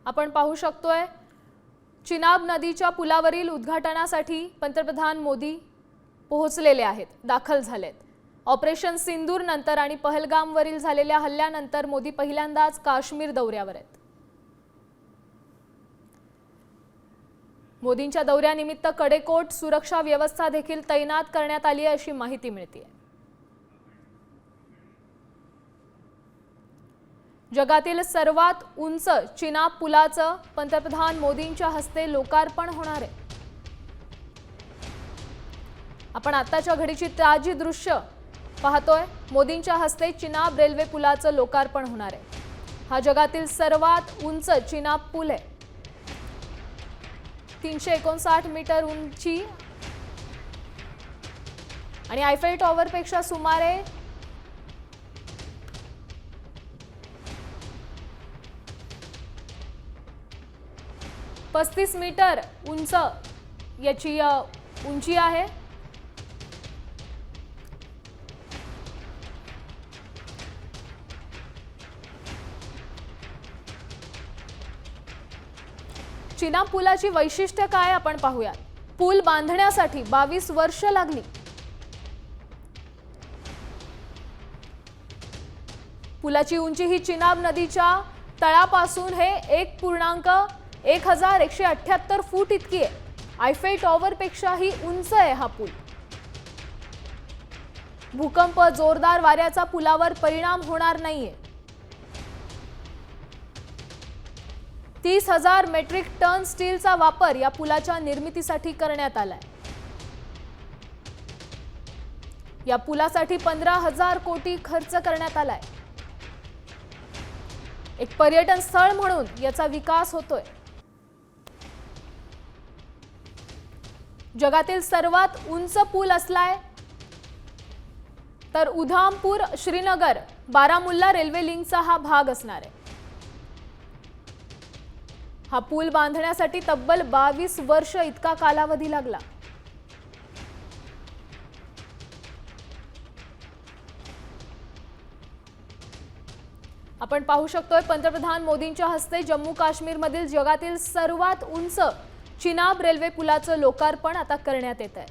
आपण पाहू शकतोय चिनाब नदीच्या पुलावरील उद्घाटनासाठी पंतप्रधान मोदी पोहोचलेले आहेत, दाखल झालेत। ऑपरेशन सिंदूर नंतर आणि पहलगामवरील झालेल्या हल्ल्यानंतर मोदी पहिल्यांदाच काश्मीर दौऱ्यावर आहेत। मोदींच्या दौऱ्यानिमित्त कडेकोट सुरक्षा व्यवस्था देखील तैनात करण्यात आली आहे अशी माहिती मिळते। जगातील सर्वात उंच चिनाब पुलाचं पंतप्रधान मोदींच्या हस्ते लोकार्पण होणार आहे। आपण आताच्या घडीची ताजी दृश्य पाहतोय। मोदींच्या हस्ते चिनाब रेल्वे पुलाचं लोकार्पण होणार आहे। हा जगातील सर्वात उंच चिनाब पूल आहे। 359 मीटर उंची आणि आयफेल टॉवर पेक्षा सुमारे 35 मीटर उंच याची उंची आहे। चिनाब पुलाची वैशिष्ट्य काय आपण पाहूया। पूल बांधण्यासाठी 22 वर्ष लागली। पुलाची उंची ही चिनाब नदीच्या तळापासून हे 1.1178 फूट इतकी आहे। आयफेल टॉवर पेक्षा ही उंच आहे हा पूल। भूकंप, जोरदार वाऱ्याचा पुलावर परिणाम होणार नाहीये। 30,000 मेट्रिक टन स्टीलचा वापर या पुलाच्या निर्मितीसाठी करण्यात आलाय। या पुलासाठी 15,000 कोटी खर्च करण्यात आलाय। एक पर्यटन स्थळ म्हणून याचा विकास होतोय। जगातील सर्वात उंच पूल असलाय तर उधमपूर श्रीनगर बारामुल्ला रेल्वे लिंकचा हा भाग असणार आहे। हा पूल बांधण्यासाठी तब्बल 22 वर्ष इतका कालावधी लागला। आपण पाहू शकतोय पंतप्रधान मोदींच्या हस्ते जम्मू काश्मीरमधील जगातील सर्वात उंच चिनाब रेल्वे पुलाचं लोकार्पण आता करण्यात येत आहे।